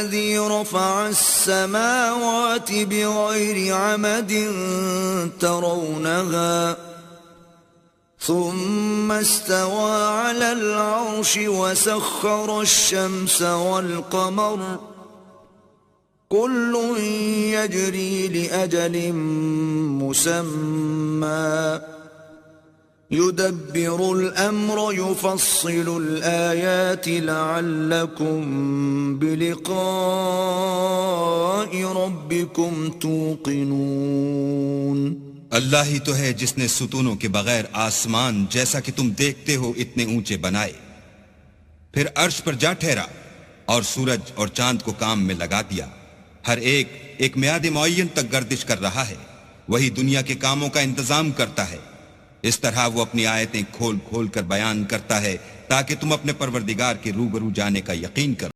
الذي رفع السماوات بغير عمد ترونها ثم استوى على العرش وسخر الشمس والقمر كل يجري لأجل مسمى يدبر الأمر يفصل الآيات لعلكم بلقاء ربكم توقنون। अल्लाह ही तो है जिसने सुतूनों के बगैर आसमान जैसा कि तुम देखते हो इतने ऊंचे बनाए, फिर अर्श पर जा ठहरा और सूरज और चांद को काम में लगा दिया। हर एक मियाद मुअय्यन तक गर्दिश कर रहा है। वही दुनिया के कामों का इंतजाम करता है। इस तरह वो अपनी आयतें खोल खोल कर बयान करता है ताकि तुम अपने परवरदिगार के रूबरू जाने का यकीन करो।